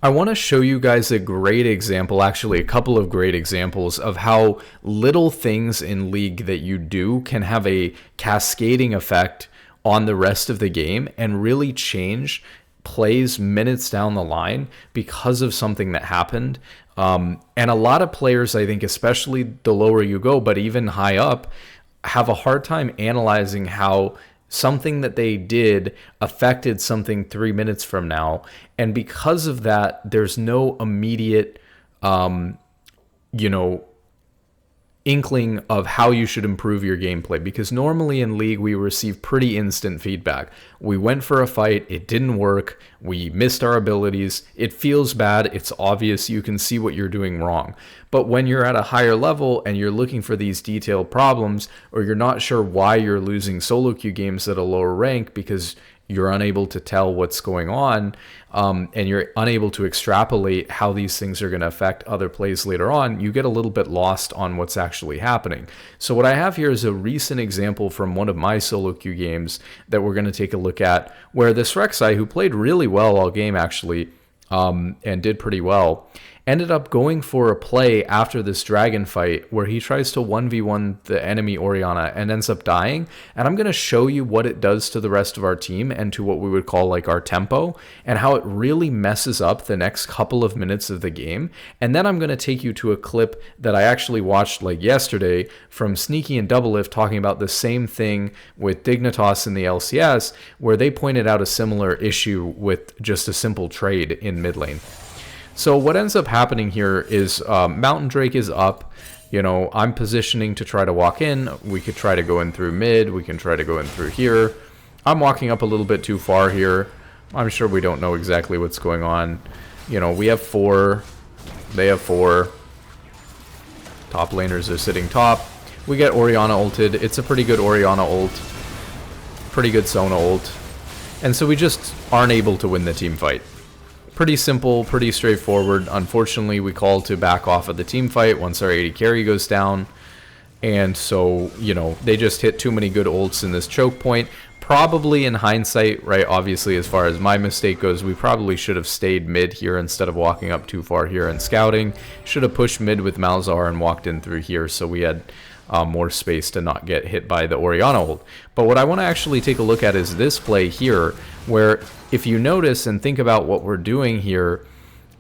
I want to show you guys a great example, actually, a couple of great examples of how little things in League that you do can have a cascading effect on the rest of the game and really change plays minutes down the line because of something that happened. And a lot of players, I think, especially the lower you go, but even high up, have a hard time analyzing how something that they did affected something 3 minutes from now. And because of that, there's no immediate, you know, inkling of how you should improve your gameplay, because normally in League we receive pretty instant feedback. We went for a fight, it didn't work, we missed our abilities, it feels bad, it's obvious, you can see what you're doing wrong. But when you're at a higher level and you're looking for these detailed problems, or you're not sure why you're losing solo queue games at a lower rank because you're unable to tell what's going on, and you're unable to extrapolate how these things are going to affect other plays later on, you get a little bit lost on what's actually happening. So what I have here is a recent example from one of my solo queue games that we're going to take a look at, where this Rek'Sai, who played really well all game actually, and did pretty well, ended up going for a play after this dragon fight where he tries to 1v1 the enemy Orianna and ends up dying. And I'm going to show you what it does to the rest of our team and to what we would call like our tempo, and how it really messes up the next couple of minutes of the game. And then I'm going to take you to a clip that I actually watched like yesterday from Sneaky and Doublelift talking about the same thing with Dignitas in the LCS, where they pointed out a similar issue with just a simple trade in mid lane. So what ends up happening here is Mountain Drake is up. You know, I'm positioning to try to walk in. We could try to go in through mid. We can try to go in through here. I'm walking up a little bit too far here. I'm sure we don't know exactly what's going on. You know, we have 4. They have 4. Top laners are sitting top. We get Orianna ulted. It's a pretty good Orianna ult. Pretty good Sona ult. And so we just aren't able to win the team fight. Pretty simple, pretty straightforward. Unfortunately, we call to back off of the team fight once our AD carry goes down. And so, you know, they just hit too many good ults in this choke point. Probably in hindsight, right, obviously, as far as my mistake goes, we probably should have stayed mid here instead of walking up too far here and scouting. Should have pushed mid with Malzahar and walked in through here so we had more space to not get hit by the Orianna ult. But what I want to actually take a look at is this play here, where if you notice and think about what we're doing here,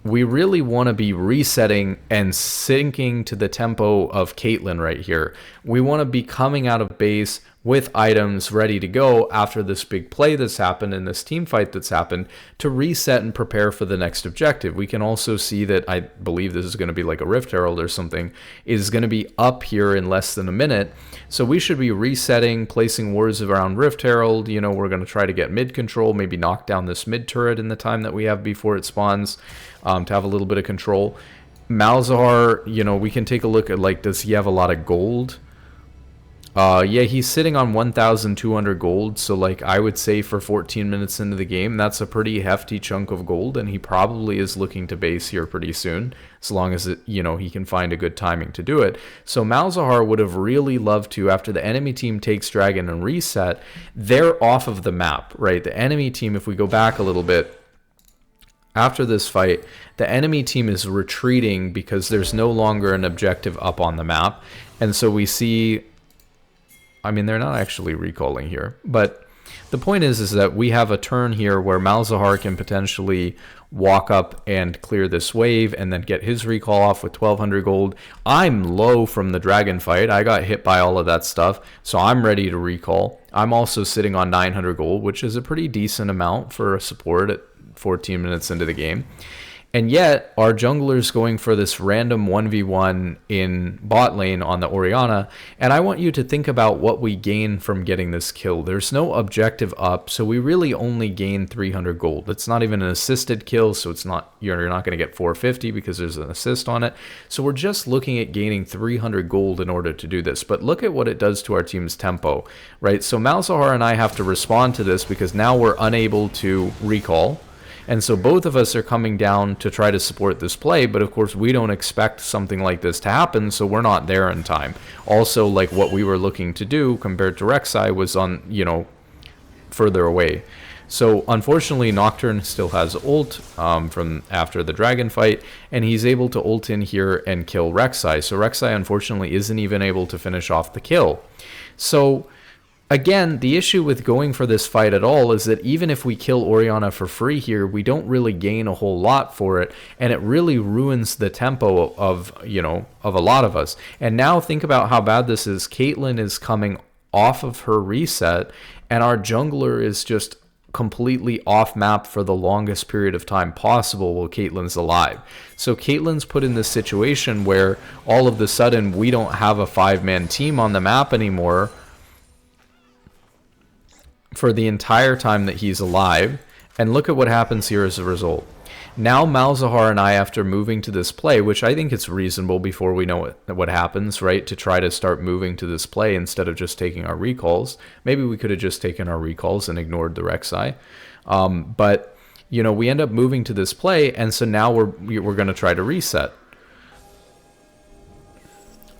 we really want to be resetting and syncing to the tempo of Caitlyn right here. We want to be coming out of base with items ready to go after this big play that's happened and this team fight that's happened to reset and prepare for the next objective. We can also see that, I believe this is going to be like a Rift Herald or something, is going to be up here in less than a minute. So we should be resetting, placing wards around Rift Herald. You know, we're going to try to get mid control, maybe knock down this mid turret in the time that we have before it spawns, to have a little bit of control. Malzahar, you know, we can take a look at, like, does he have a lot of gold? Yeah, he's sitting on 1,200 gold, so like I would say for 14 minutes into the game, that's a pretty hefty chunk of gold, and he probably is looking to base here pretty soon, as long as it, you know, he can find a good timing to do it. So Malzahar would have really loved to, after the enemy team takes dragon and reset, they're off of the map, right? The enemy team, if we go back a little bit, after this fight, the enemy team is retreating because there's no longer an objective up on the map, and so we see, I mean, they're not actually recalling here, but the point is that we have a turn here where Malzahar can potentially walk up and clear this wave and then get his recall off with 1,200 gold. I'm low from the dragon fight. I got hit by all of that stuff, so I'm ready to recall. I'm also sitting on 900 gold, which is a pretty decent amount for a support at 14 minutes into the game. And yet, our jungler's going for this random 1v1 in bot lane on the Orianna, and I want you to think about what we gain from getting this kill. There's no objective up, so we really only gain 300 gold. It's not even an assisted kill, so it's not, you're not going to get 450 because there's an assist on it. So we're just looking at gaining 300 gold in order to do this. But look at what it does to our team's tempo, right? So Malzahar and I have to respond to this because now we're unable to recall. And so both of us are coming down to try to support this play, but of course we don't expect something like this to happen, so we're not there in time. Also, like what we were looking to do compared to Rek'Sai was on, you know, further away. So unfortunately, Nocturne still has ult from after the dragon fight, and he's able to ult in here and kill Rek'Sai. So Rek'Sai unfortunately isn't even able to finish off the kill. So again, the issue with going for this fight at all is that even if we kill Orianna for free here, we don't really gain a whole lot for it, and it really ruins the tempo of, of a lot of us. And now think about how bad this is. Caitlyn is coming off of her reset, and our jungler is just completely off map for the longest period of time possible while Caitlyn's alive. So Caitlyn's put in this situation where all of a sudden we don't have a 5-man team on the map anymore for the entire time that he's alive. And look at what happens here as a result. Now Malzahar and I, after moving to this play, which I think it's reasonable before we know what happens, right, to try to start moving to this play instead of just taking our recalls. Maybe we could have just taken our recalls and ignored the Rek'Sai. But, we end up moving to this play, and so now we're going to try to reset.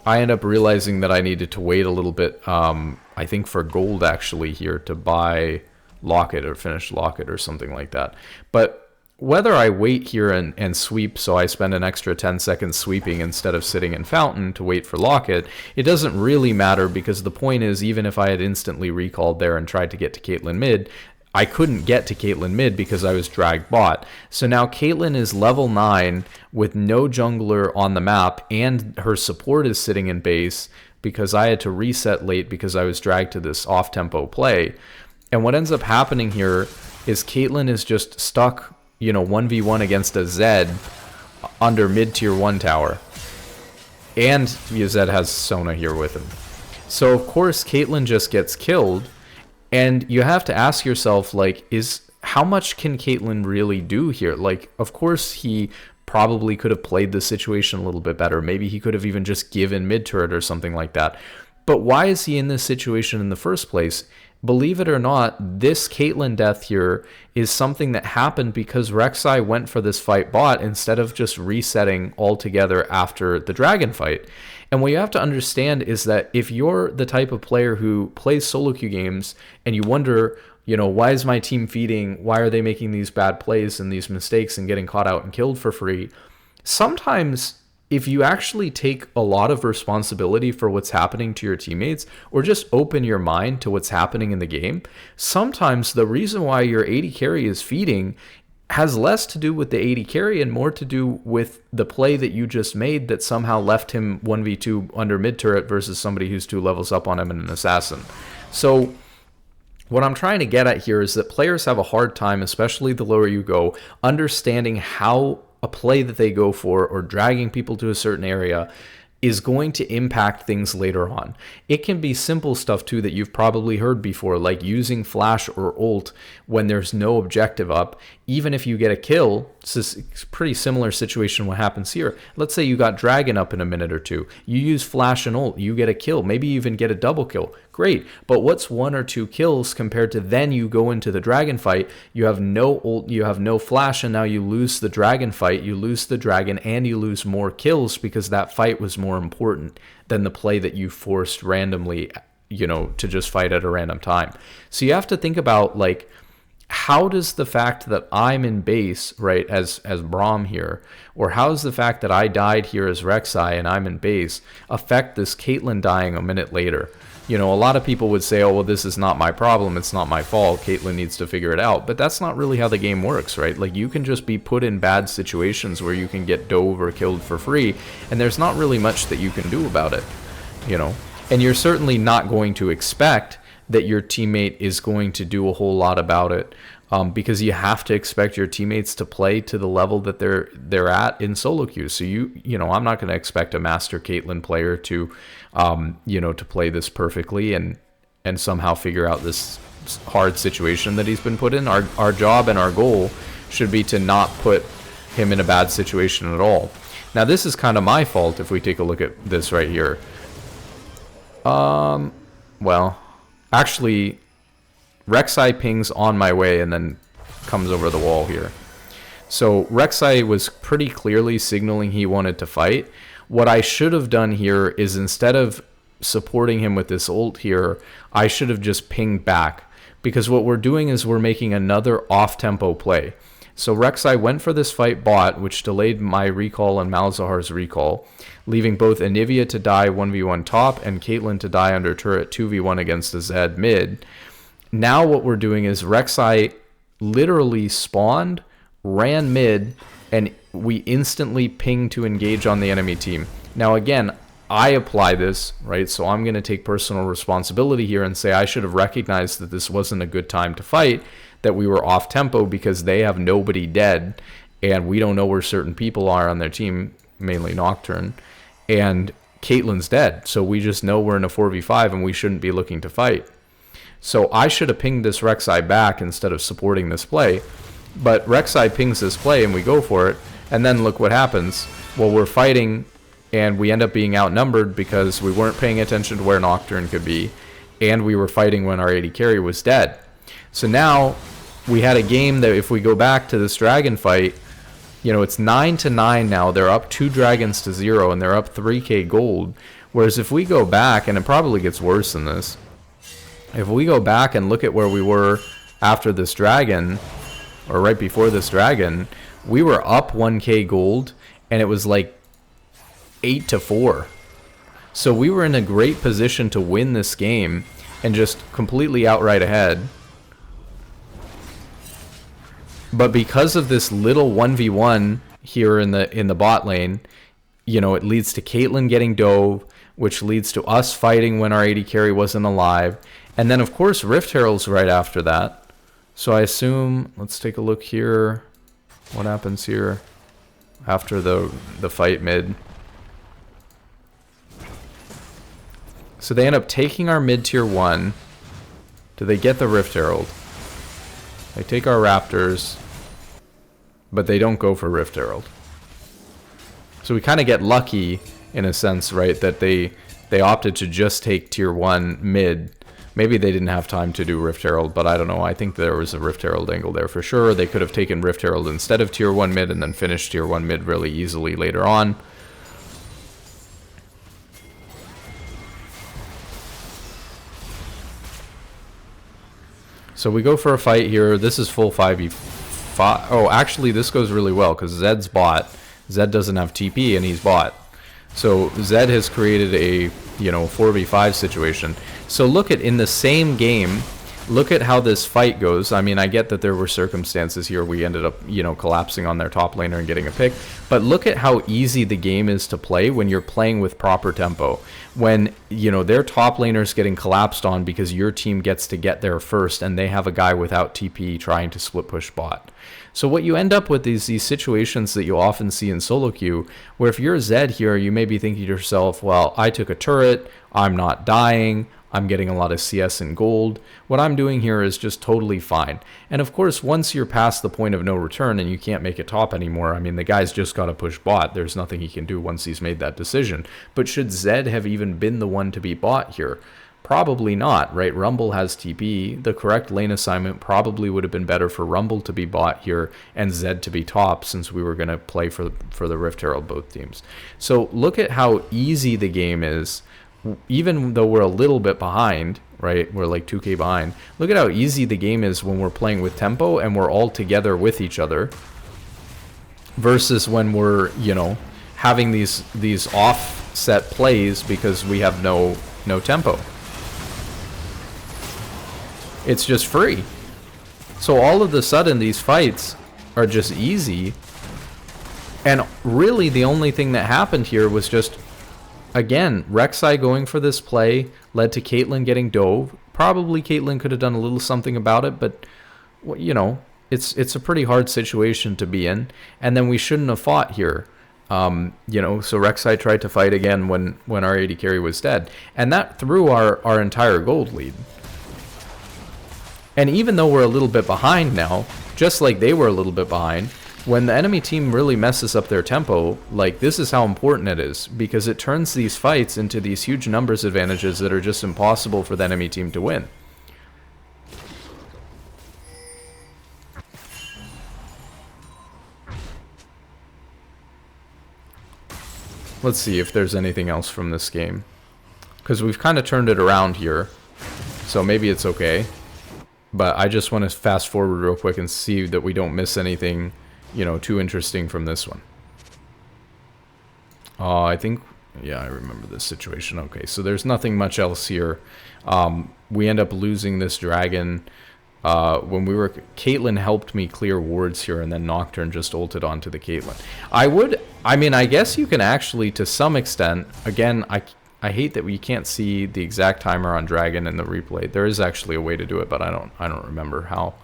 I end up realizing that I needed to wait a little bit, I think for gold actually here, to buy Locket or finish Locket or something like that. But whether I wait here and sweep, so I spend an extra 10 seconds sweeping instead of sitting in Fountain to wait for Locket, it doesn't really matter, because the point is, even if I had instantly recalled there and tried to get to Caitlyn mid, I couldn't get to Caitlyn mid because I was dragged bot. So now Caitlyn is level 9 with no jungler on the map, and her support is sitting in base because I had to reset late because I was dragged to this off-tempo play. And what ends up happening here is Caitlyn is just stuck 1v1 against a Zed under mid-tier 1 tower. And Zed has Sona here with him. So, of course, Caitlyn just gets killed. And you have to ask yourself, how much can Caitlyn really do here? Of course, he probably could have played the situation a little bit better. Maybe he could have even just given mid-turret or something like that. But why is he in this situation in the first place? Believe it or not, this Caitlyn death here is something that happened because Rek'Sai went for this fight bot instead of just resetting altogether after the dragon fight. And what you have to understand is that if you're the type of player who plays solo queue games and you wonder, why is my team feeding? Why are they making these bad plays and these mistakes and getting caught out and killed for free? Sometimes, if you actually take a lot of responsibility for what's happening to your teammates, or just open your mind to what's happening in the game, sometimes the reason why your AD carry is feeding has less to do with the AD carry and more to do with the play that you just made that somehow left him 1v2 under mid-turret versus somebody who's 2 levels up on him and an assassin. So what I'm trying to get at here is that players have a hard time, especially the lower you go, understanding how a play that they go for or dragging people to a certain area is going to impact things later on. It can be simple stuff too that you've probably heard before, like using flash or ult when there's no objective up. Even if you get a kill, it's a pretty similar situation what happens here. Let's say you got dragon up in a minute or two. You use flash and ult, you get a kill, maybe you even get a double kill. Great, but what's 1 or 2 kills compared to then you go into the dragon fight, you have no ult, you have no flash, and now you lose the dragon fight, you lose the dragon, and you lose more kills because that fight was more important than the play that you forced randomly, to just fight at a random time. So you have to think about, how does the fact that I'm in base, right, as Braum here, or how does the fact that I died here as Rek'Sai and I'm in base affect this Caitlyn dying a minute later? A lot of people would say, oh, well, this is not my problem. It's not my fault. Caitlyn needs to figure it out. But that's not really how the game works, right? You can just be put in bad situations where you can get dove or killed for free, and there's not really much that you can do about it, And you're certainly not going to expect that your teammate is going to do a whole lot about it, because you have to expect your teammates to play to the level that they're at in solo queue. So I'm not going to expect a master Caitlyn player to to play this perfectly and somehow figure out this hard situation that he's been put in. Our job and our goal should be to not put him in a bad situation at all. Now this is kind of my fault if we take a look at this right here. Well, actually, Rek'Sai pings on my way and then comes over the wall here. So Rek'Sai was pretty clearly signaling he wanted to fight. What I should have done here is, instead of supporting him with this ult here, I should have just pinged back, because what we're doing is we're making another off-tempo play. So Rek'Sai went for this fight bot, which delayed my recall and Malzahar's recall, leaving both Anivia to die 1v1 top and Caitlyn to die under turret 2v1 against the Zed mid. Now what we're doing is Rek'Sai literally spawned, ran mid, and we instantly pinged to engage on the enemy team. Now again, I apply this, right? So I'm going to take personal responsibility here and say I should have recognized that this wasn't a good time to fight, that we were off tempo because they have nobody dead and we don't know where certain people are on their team, mainly Nocturne, and Caitlyn's dead. So we just know we're in a 4v5 and we shouldn't be looking to fight. So I should have pinged this Rek'Sai back instead of supporting this play. But Rek'Sai pings this play and we go for it. And then look what happens. Well, we're fighting and we end up being outnumbered because we weren't paying attention to where Nocturne could be. And we were fighting when our AD carry was dead. So now we had a game that if we go back to this dragon fight, you know, it's 9-9 now. They're up 2 dragons to 0 and they're up 3k gold. Whereas if we go back, and it probably gets worse than this, if we go back and look at where we were after this dragon, or right before this dragon, we were up 1k gold, and it was like 8-4. So we were in a great position to win this game, and just completely outright ahead. But because of this little 1v1 here in the bot lane, you know, it leads to Caitlyn getting dove, which leads to us fighting when our AD carry wasn't alive. And then, of course, Rift Herald's right after that. So I assume, let's take a look here. What happens here after the fight mid? So they end up taking our mid tier 1. Do they get the Rift Herald? They take our Raptors, but they don't go for Rift Herald. So we kind of get lucky in a sense, right? That they opted to just take tier 1 mid. Maybe they didn't have time to do Rift Herald, but I don't know. I think there was a Rift Herald angle there for sure. They could have taken Rift Herald instead of tier 1 mid and then finished tier 1 mid really easily later on. So we go for a fight here. This is full 5v5. Oh, actually, this goes really well because Zed's bot. Zed doesn't have TP and he's bot. So Zed has created a, you know, 4v5 situation. So look at, in the same game, look at how this fight goes. I mean, I get that there were circumstances here. We ended up, you know, collapsing on their top laner and getting a pick. But look at how easy the game is to play when you're playing with proper tempo. When, you know, their top laner's getting collapsed on because your team gets to get there first and they have a guy without TP trying to split push bot. So what you end up with is these situations that you often see in solo queue, where if you're Zed here, you may be thinking to yourself, well, I took a turret, I'm not dying, I'm getting a lot of CS and gold. What I'm doing here is just totally fine. And of course, once you're past the point of no return and you can't make it top anymore, I mean, the guy's just got to push bot. There's nothing he can do once he's made that decision. But should Zed have even been the one to be bot here? Probably not, right? Rumble has TP. The correct lane assignment probably would have been better for Rumble to be bot here and Zed to be top, since we were going to play for the Rift Herald both teams. So look at how easy the game is, even though we're a little bit behind, right? We're like 2k behind. Look at how easy the game is when we're playing with tempo and we're all together with each other, versus when we're, you know, having these offset plays because we have no tempo. It's just free. So all of a sudden these fights are just easy. And really the only thing that happened here was just, again, Rek'Sai going for this play led to Caitlyn getting dove. Probably Caitlyn could have done a little something about it, but, you know, it's a pretty hard situation to be in. And then we shouldn't have fought here. You know, so Rek'Sai tried to fight again when our AD carry was dead. And that threw our entire gold lead. And even though we're a little bit behind now, just like they were a little bit behind, when the enemy team really messes up their tempo, like, this is how important it is, because it turns these fights into these huge numbers advantages that are just impossible for the enemy team to win. Let's see if there's anything else from this game, because we've kind of turned it around here, so maybe it's okay. But I just want to fast forward real quick and see that we don't miss anything, too interesting from this one. I think, yeah, I remember this situation. Okay, so there's nothing much else here. We end up losing this dragon. When we were, Caitlyn helped me clear wards here, and then Nocturne just ulted onto the Caitlyn. I guess you can actually, to some extent, again, I hate that we can't see the exact timer on Dragon in the replay. There is actually a way to do it, but I don't remember how.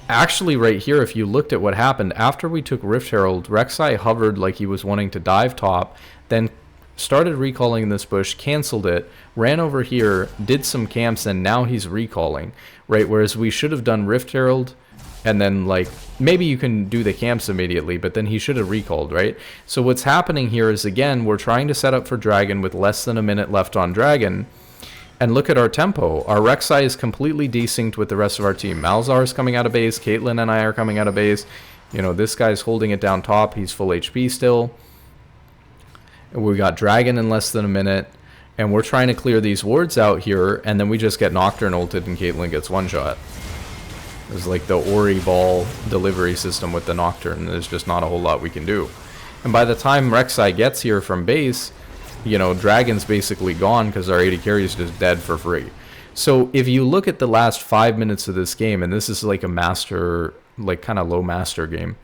Actually, right here, if you looked at what happened after we took Rift Herald, Rek'Sai hovered like he was wanting to dive top, then started recalling this bush, canceled it, ran over here, did some camps, and now he's recalling, right? Whereas we should have done Rift Herald, and then, like, maybe you can do the camps immediately, but then he should have recalled, right? So what's happening here is, again, we're trying to set up for Dragon with less than a minute left on Dragon, and look at our tempo. Our Rek'Sai is completely desynced with the rest of our team. Malzahar is coming out of base, Caitlyn and I are coming out of base. This guy's holding it down top, he's full HP still. We got Dragon in less than a minute, and we're trying to clear these wards out here, and then we just get Nocturne ulted and Caitlyn gets one shot. It's like the Ori ball delivery system with the Nocturne. There's just not a whole lot we can do. And by the time Rek'Sai gets here from base, Dragon's basically gone because our AD carry is just dead for free. So if you look at the last 5 minutes of this game, and this is like a master, like kind of low master game,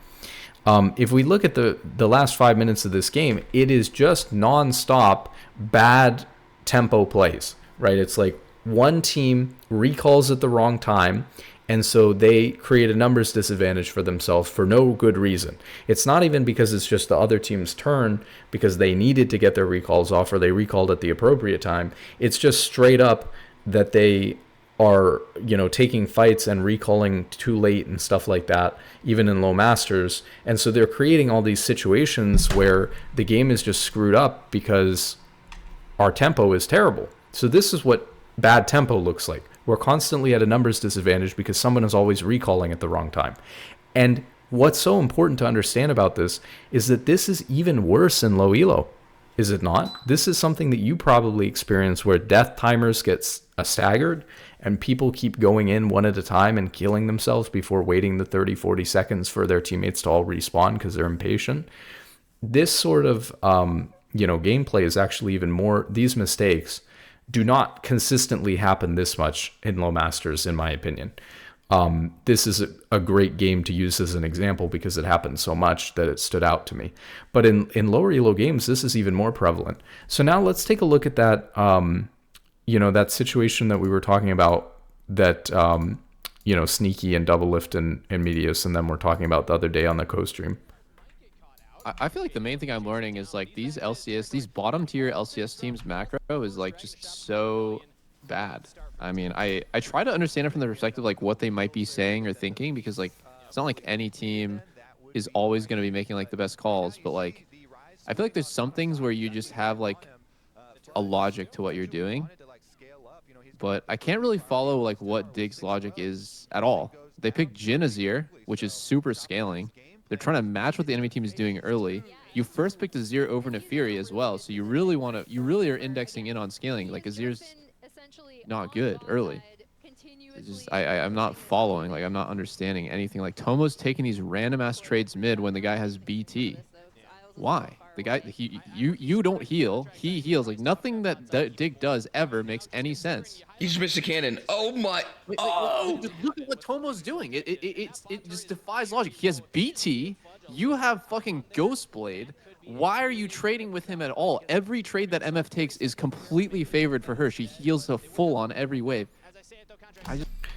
if we look at the last 5 minutes of this game, it is just non-stop bad tempo plays, right? It's like one team recalls at the wrong time, and so they create a numbers disadvantage for themselves for no good reason. It's not even because it's just the other team's turn because they needed to get their recalls off or they recalled at the appropriate time. It's just straight up that they are, taking fights and recalling too late and stuff like that, even in low masters. And so they're creating all these situations where the game is just screwed up because our tempo is terrible. So this is what bad tempo looks like. We're constantly at a numbers disadvantage because someone is always recalling at the wrong time. And what's so important to understand about this is that this is even worse in low elo, is it not? This is something that you probably experience where death timers get staggered and people keep going in one at a time and killing themselves before waiting the 30-40 seconds for their teammates to all respawn because they're impatient. This sort of gameplay is actually even more, these mistakes do not consistently happen this much in low masters, in my opinion. This is a great game to use as an example because it happened so much that it stood out to me. But in lower elo games, this is even more prevalent. So now let's take a look at that, that situation that we were talking about, that, Sneaky and Double Lift and Medius, and then we're talking about the other day on the co-stream. I feel like the main thing I'm learning is like these bottom tier LCS teams macro is like just so bad. I mean, I try to understand it from the perspective like what they might be saying or thinking, because like it's not like any team is always going to be making like the best calls, but like I feel like there's some things where you just have like a logic to what you're doing, but I can't really follow like what Dig's logic is at all. They picked Jhin Azir, which is super scaling. They're trying to match what the enemy team is doing early. You first picked Azir over Neferi as well, so you really are indexing in on scaling. Like Azir's not good early. It's just I'm not following. Like I'm not understanding anything. Like Tomo's taking these random ass trades mid when the guy has BT. Why? The guy you don't heal. He heals. Like nothing that Dig does ever makes any sense. He just missed a cannon. Oh my! Oh! Just look at what Tomo's doing. It just defies logic. He has BT. You have fucking Ghostblade. Why are you trading with him at all? Every trade that MF takes is completely favored for her. She heals a full on every wave.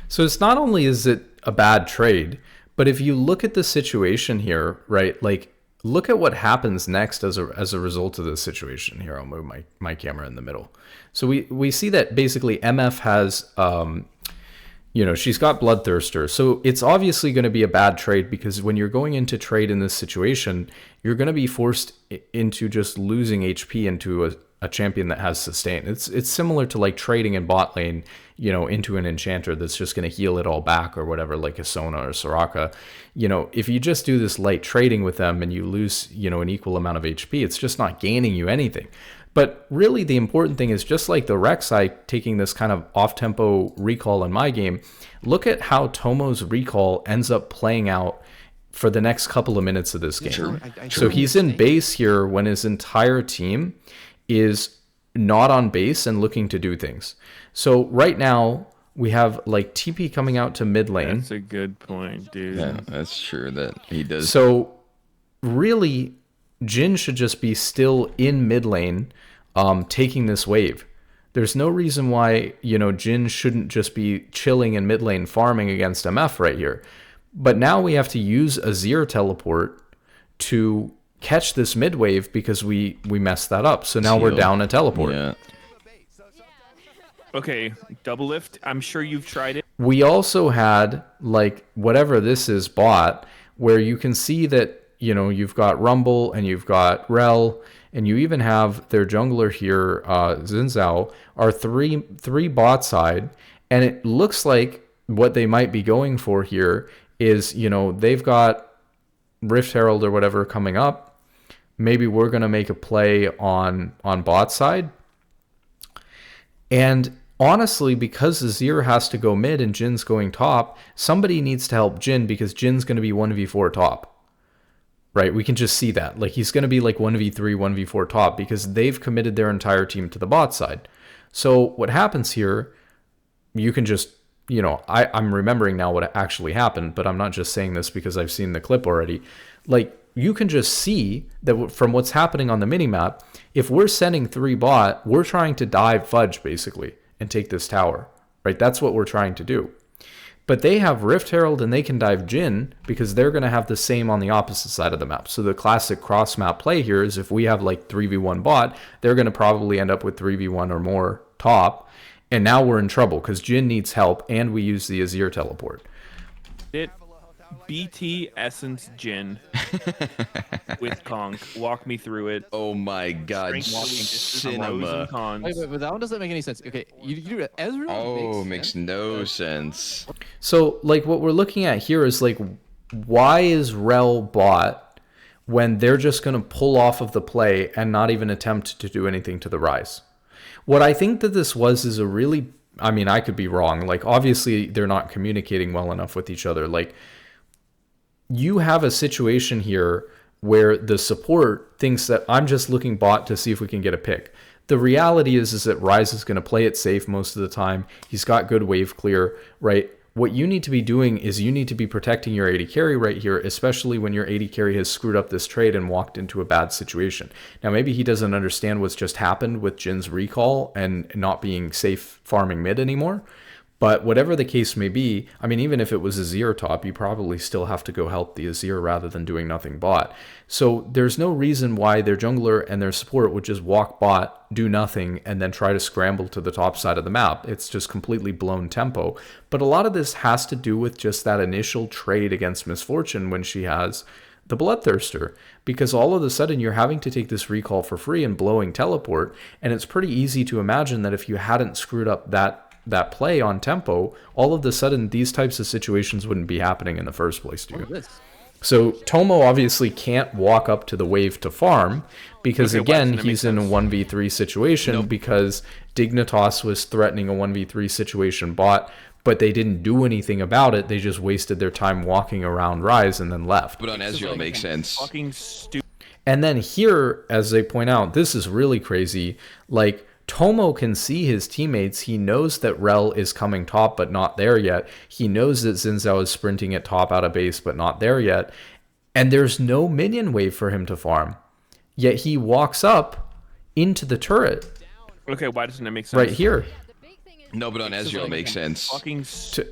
So it's not only is it a bad trade, but if you look at the situation here, right? Like, look at what happens next as a result of this situation here. I'll move my camera in the middle. So we see that basically MF has, she's got Bloodthirster. So it's obviously going to be a bad trade because when you're going into trade in this situation, you're going to be forced into just losing HP into a champion that has sustain. It's similar to like trading in bot lane, into an enchanter that's just going to heal it all back or whatever, like a Sona or Soraka. If you just do this light trading with them and you lose, an equal amount of HP, it's just not gaining you anything. But really the important thing is, just like the Rek'Sai taking this kind of off-tempo recall in my game, look at how Tomo's recall ends up playing out for the next couple of minutes of this game. Sure. So he's in base here when his entire team is not on base and looking to do things. So right now we have like TP coming out to mid lane. That's a good point, dude. Yeah, that's true that he does. So really, Jhin should just be still in mid lane, taking this wave. There's no reason why, Jhin shouldn't just be chilling in mid lane farming against MF right here. But now we have to use Azir teleport to catch this mid wave because we messed that up. So now we're down a teleport. Yeah. Okay, double lift. I'm sure you've tried it. We also had like whatever this is bot, where you can see that you've got Rumble and you've got Rel, and you even have their jungler here, Xin Zhao, are three bot side, and it looks like what they might be going for here is they've got Rift Herald or whatever coming up. Maybe we're gonna make a play on bot side, and honestly, because Azir has to go mid and Jin's going top, somebody needs to help Jin because Jin's going to be 1v4 top. Right? We can just see that. Like, he's going to be like 1v3, 1v4 top because they've committed their entire team to the bot side. So what happens here, you can just, I'm remembering now what actually happened, but I'm not just saying this because I've seen the clip already. Like, you can just see that from what's happening on the minimap, if we're sending 3 bot, we're trying to dive Fudge basically and take this tower, right? That's what we're trying to do. But they have Rift Herald and they can dive Jhin because they're going to have the same on the opposite side of the map. So the classic cross map play here is if we have like 3v1 bot, they're going to probably end up with 3v1 or more top. And now we're in trouble because Jhin needs help and we use the Azir teleport. BT Essence Jhin with Kong. Walk me through it. Oh my God, cinema. Wait, but that one doesn't make any sense. Okay, you do Ezreal. Oh, makes no sense. So like what we're looking at here is like, why is Rel bot when they're just going to pull off of the play and not even attempt to do anything to the Rise? What I think that this was is a really, I mean, I could be wrong. Like obviously they're not communicating well enough with each other. Like, you have a situation here where the support thinks that I'm just looking bot to see if we can get a pick. The reality is that Rise is going to play it safe most of the time. He's got good wave clear, right? What you need to be doing is you need to be protecting your AD carry right here, especially when your AD carry has screwed up this trade and walked into a bad situation. Now, maybe he doesn't understand what's just happened with Jin's recall and not being safe farming mid anymore. But whatever the case may be, I mean, even if it was Azir top, you probably still have to go help the Azir rather than doing nothing bot. So there's no reason why their jungler and their support would just walk bot, do nothing, and then try to scramble to the top side of the map. It's just completely blown tempo. But a lot of this has to do with just that initial trade against Misfortune when she has the Bloodthirster, because all of a sudden you're having to take this recall for free and blowing teleport, and it's pretty easy to imagine that if you hadn't screwed up that play on tempo, all of a sudden these types of situations wouldn't be happening in the first place, dude. So Tomo obviously can't walk up to the wave to farm because again, he's in a 1v3 situation because Dignitas was threatening a 1v3 situation bot, but they didn't do anything about it. They just wasted their time walking around Rise and then left. But on Ezreal makes sense. Fucking stupid. And then here, as they point out, this is really crazy. Like, Tomo can see his teammates. He knows that Rel is coming top, but not there yet. He knows that Xin Zhao is sprinting at top out of base, but not there yet. And there's no minion wave for him to farm. Yet he walks up into the turret. Okay, why doesn't it make sense? Right here. No, but on Ezreal it makes sense.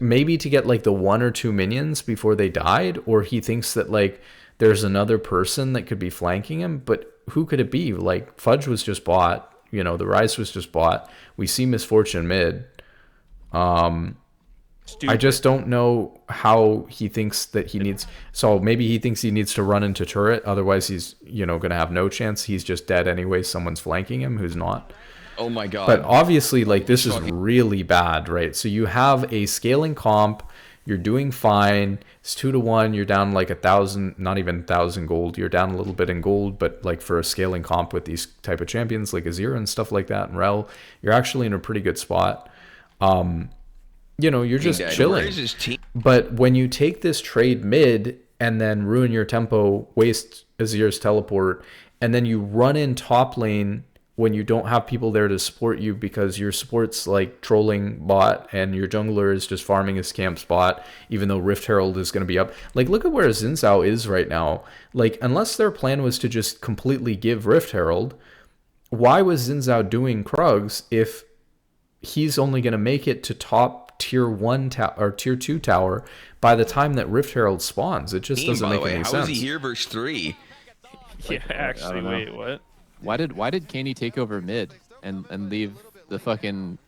Maybe to get like the 1 or 2 minions before they died, or he thinks that like there's another person that could be flanking him, but who could it be? Like Fudge was just bought. The Rise was just bought. We see Misfortune mid. I just don't know how he thinks that he needs. So maybe he thinks he needs to run into turret. Otherwise, he's going to have no chance. He's just dead anyway. Someone's flanking him who's not. Oh my God. But obviously, like this is really bad, right? So you have a scaling comp. You're doing fine. It's 2-1. You're down like 1,000, not even 1,000 gold. You're down a little bit in gold, but like for a scaling comp with these type of champions like Azir and stuff like that and Rel, you're actually in a pretty good spot. You're just chilling. Where's his team? But when you take this trade mid and then ruin your tempo, waste Azir's teleport, and then you run in top lane when you don't have people there to support you because your support's like trolling bot and your jungler is just farming his camp spot, even though Rift Herald is going to be up. Like, look at where Xin Zhao is right now. Like, unless their plan was to just completely give Rift Herald, why was Xin Zhao doing Krugs if he's only going to make it to top tier 1 or tier 2 tower by the time that Rift Herald spawns? It just doesn't make any sense. How is he here versus 3? Yeah, actually, wait, what? Why did Candy take over mid and leave the fucking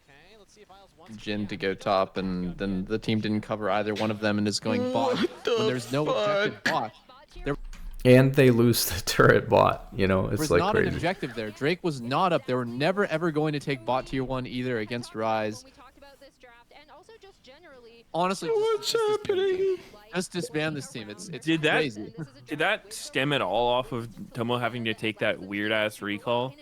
Jhin to go top, and then the team didn't cover either one of them and is going bot when there's no objective bot? And they lose the turret bot, it's like not crazy. An objective there. Drake was not up. They were never ever going to take bot tier 1 either against Ryze. Honestly, What's happening? Just disband this team. It's Crazy. crazy. Did that stem at all off of Tomo having to take that weird ass recall?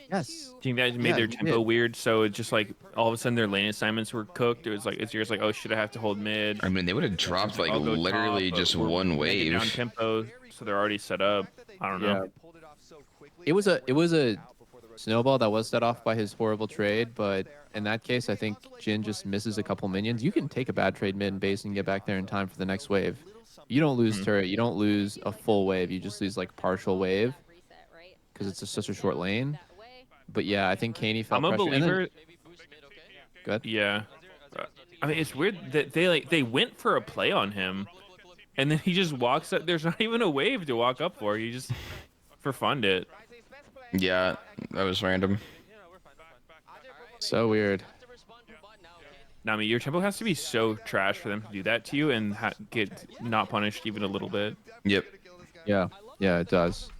Yes. Do you think that made their tempo weird? So it just like all of a sudden their lane assignments were cooked. It was like Azir's like, oh shit, I have to hold mid. I mean, they would have dropped like I'll go literally top, just but we're one gonna get down wave. tempo, so they're already set up. I don't know. It was a snowball that was set off by his horrible trade, but in that case, I think Jhin just misses a couple minions. You can take a bad trade mid and base and get back there in time for the next wave. You don't lose turret. You don't lose a full wave. You just lose like partial wave because it's just such a short lane. But yeah, I think Caney felt I'm a pressure. believer. Go ahead. Yeah. I mean, it's weird that they went for a play on him, and then he just walks up. There's not even a wave to walk up for. He just for fun it. Yeah, that was random. So weird. Now, I mean, your tempo has to be so trash for them to do that to you and get not punished even a little bit. Yep. Yeah, it does.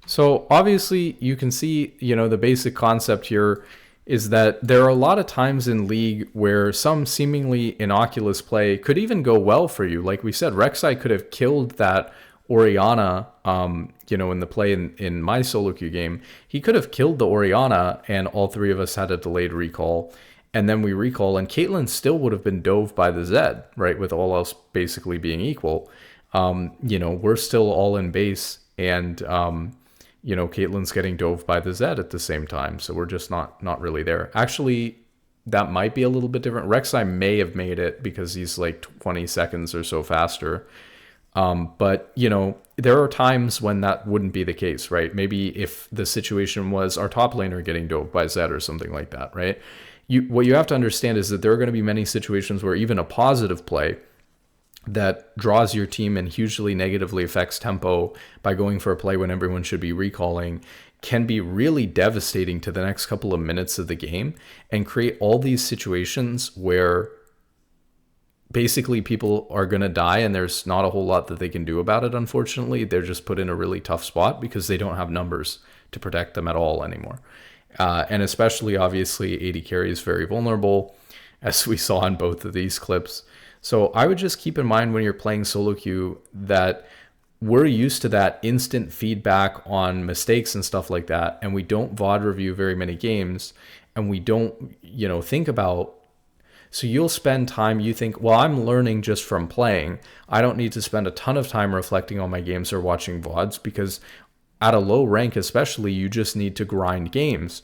So obviously you can see, the basic concept here is that there are a lot of times in League where some seemingly innocuous play could even go well for you. Like we said, Rek'Sai could have killed that Orianna, in the play in my solo queue game. He could have killed the Orianna and all three of us had a delayed recall. And then we recall, and Caitlyn still would have been dove by the Zed, right? With all else basically being equal. We're still all in base, and Caitlyn's getting dove by the Zed at the same time. So we're just not really there. Actually, that might be a little bit different. Rek'Sai may have made it because he's like 20 seconds or so faster. But there are times when that wouldn't be the case, right? Maybe if the situation was our top laner getting dove by Zed or something like that, right? What you have to understand is that there are going to be many situations where even a positive play that draws your team and hugely negatively affects tempo by going for a play when everyone should be recalling can be really devastating to the next couple of minutes of the game and create all these situations where basically people are going to die and there's not a whole lot that they can do about it. Unfortunately, they're just put in a really tough spot because they don't have numbers to protect them at all anymore. And especially, obviously, AD carry is very vulnerable, as we saw in both of these clips. So I would just keep in mind when you're playing solo queue that we're used to that instant feedback on mistakes and stuff like that, and we don't VOD review very many games, and we don't, think about. So you'll spend time, you think, well, I'm learning just from playing. I don't need to spend a ton of time reflecting on my games or watching VODs because at a low rank especially, you just need to grind games.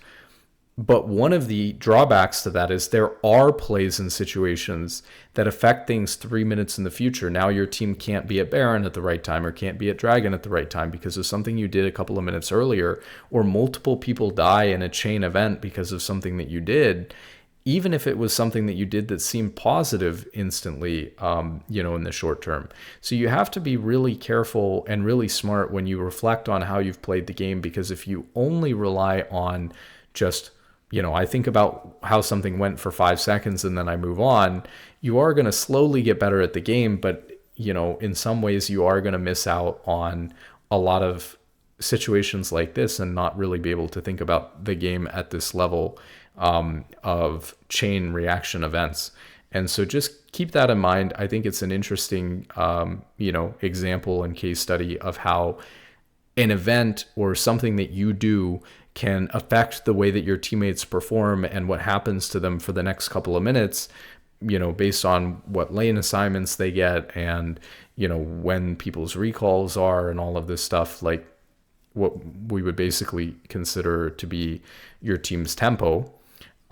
But one of the drawbacks to that is there are plays and situations that affect things 3 minutes in the future. Now your team can't be at Baron at the right time or can't be at Dragon at the right time because of something you did a couple of minutes earlier, or multiple people die in a chain event because of something that you did. Even if it was something that you did that seemed positive instantly, in the short term. So you have to be really careful and really smart when you reflect on how you've played the game, because if you only rely on just, I think about how something went for 5 seconds and then I move on, you are going to slowly get better at the game. But, in some ways you are going to miss out on a lot of situations like this and not really be able to think about the game at this level of chain reaction events. And so just keep that in mind. I think it's an interesting, example and case study of how an event or something that you do can affect the way that your teammates perform and what happens to them for the next couple of minutes, based on what lane assignments they get and, when people's recalls are and all of this stuff, like what we would basically consider to be your team's tempo,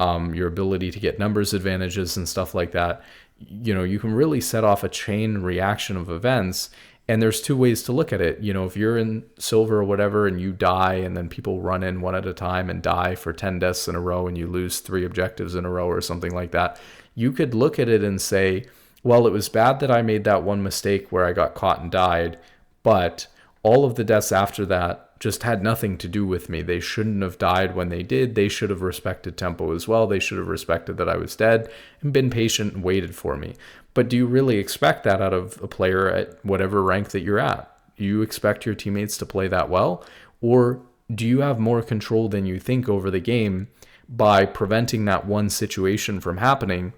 your ability to get numbers advantages and stuff like that. You can really set off a chain reaction of events. And there's two ways to look at it. If you're in silver or whatever and you die and then people run in one at a time and die for 10 deaths in a row and you lose 3 objectives in a row or something like that, you could look at it and say, well, it was bad that I made that one mistake where I got caught and died, but all of the deaths after that just had nothing to do with me. They shouldn't have died when they did. They should have respected tempo as well. They should have respected that I was dead and been patient and waited for me. But do you really expect that out of a player at whatever rank that you're at? Do you expect your teammates to play that well? Or do you have more control than you think over the game by preventing that one situation from happening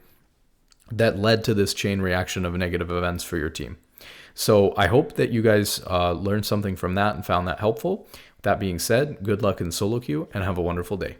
that led to this chain reaction of negative events for your team? So I hope that you guys learned something from that and found that helpful. That being said, good luck in solo queue and have a wonderful day.